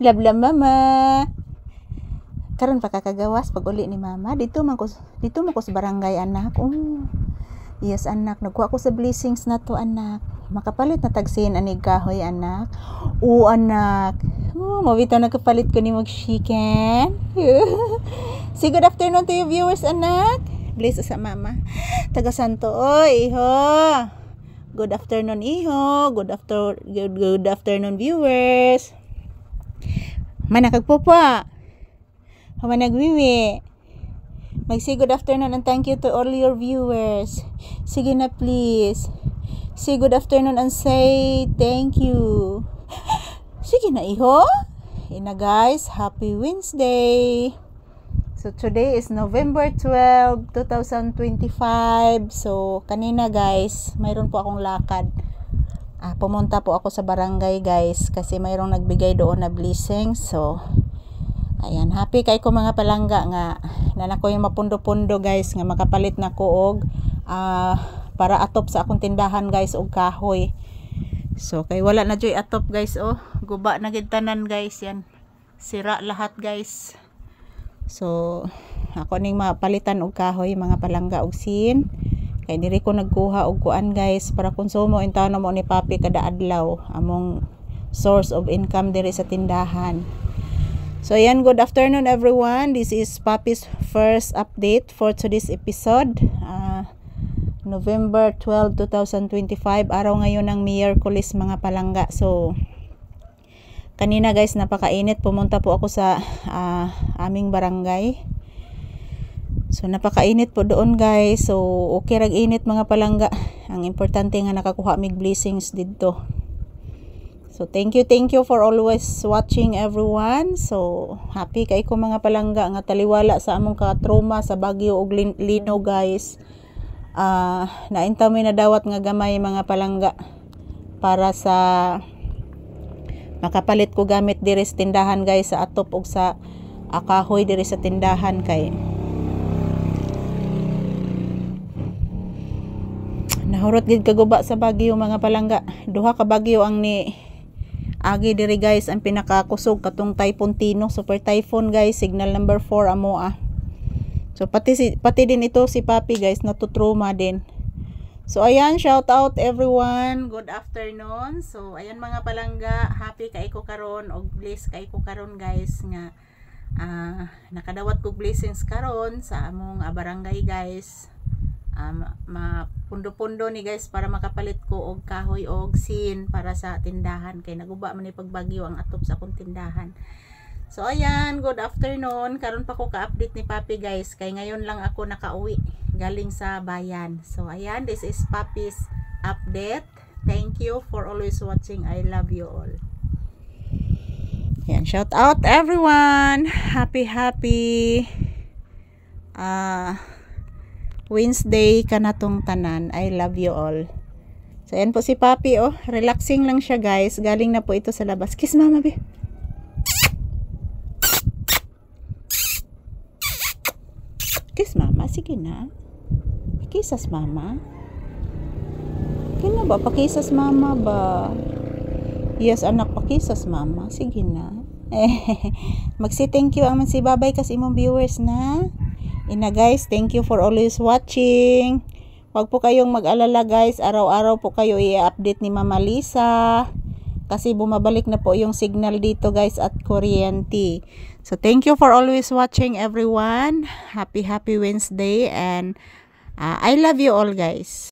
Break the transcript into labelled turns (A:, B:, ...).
A: Love love mama. Karon pa kakagawas pag uli ni mama. Dito mo ko sa barangay anak. Oh. Yes anak, nagkuha ko sa blessings na to anak. Makapalit na tagsin ani kahoy anak. Oo anak. Oh, mabitaw na kapalit ko ni mag-chicken. Say good afternoon to your viewers anak. Bless sa mama. Taga Santo oy, iho. Good afternoon iho. Good afternoon viewers. Manakagpupa. Managwiwi. Mag-say good afternoon and thank you to all your viewers. Sige na please. Say good afternoon and say thank you. Sige na iho. Ina guys, happy Wednesday. So today is November 12, 2025. So kanina guys, mayroon po akong lakad. Pumunta po ako sa barangay guys kasi mayroong nagbigay doon na blessing. So ayan, happy kay ko mga palangga nga nanako yung mapundo-pundo guys nga makapalit na ko og para atop sa akong tindahan guys og kahoy. So kay wala na joy atop guys, oh guba na gid tanan guys, yan sira lahat guys. So ako ning mapalitan og kahoy mga palangga og sin kay diri ko nagkuha og kuan guys para konsumo in taon mo ni papi kada adlaw, among source of income diri sa tindahan. So ayan, good afternoon everyone. This is Papi's first update for today's episode. November 12, 2025. Araw ngayon ng Miyerkules mga palangga. So kanina guys, napakainit. Pumunta po ako sa aming barangay. So napakainit po doon guys. So okay rag init mga palangga. Ang importante nga nakakuha mig blessings dito. So thank you for always watching everyone. So happy kay ko mga palangga nga taliwala sa among ka-trauma sa Baguio ug Lino guys. Naintaw mi na dawat nga gamay mga palangga para sa makapalit ko gamit diri sa tindahan guys, sa atop ug sa kahoy diri sa tindahan kay nahurot gid kaguba sa Baguio mga palangga. Duha ka bagyo ang ni agi diri guys, ang pinakakusog katong Typhoon Tino, super typhoon guys, signal number 4 amo So pati din ito si Papi guys, natutruma din. So ayan, shout out everyone, good afternoon. So ayan mga palangga, happy kay ko karon og bless kay ko karon guys nga nakadawat ko blessings karon sa among barangay guys. Mapundo-pundo ni guys para makapalit ko og kahoy og sin para sa tindahan kay naguba man ni pagbagyo ang atop sa akong tindahan. So ayan, good afternoon. Karon pa ko ka-update ni Papi guys kay ngayon lang ako nakauwi galing sa bayan. So ayan, this is Papi's update. Thank you for always watching. I love you all. Ayan, shout out everyone. Happy Wednesday kanatong tanan. I love you all. So ayan po si Papi, oh, relaxing lang siya guys. Galing na po ito sa labas. Kiss mama be. Kiss mama, sige na. Pakisas mama. Kina ba pakisas mama ba? Yes anak, pakisas mama. Sige na. Magsi thank you aman si babay kas imong viewers na. Ina guys, thank you for always watching. Wag po kayong mag-alala guys, araw-araw po kayo i-update ni Mama Lisa kasi bumabalik na po yung signal dito guys at kuryente. So thank you for always watching everyone. Happy Wednesday and I love you all guys.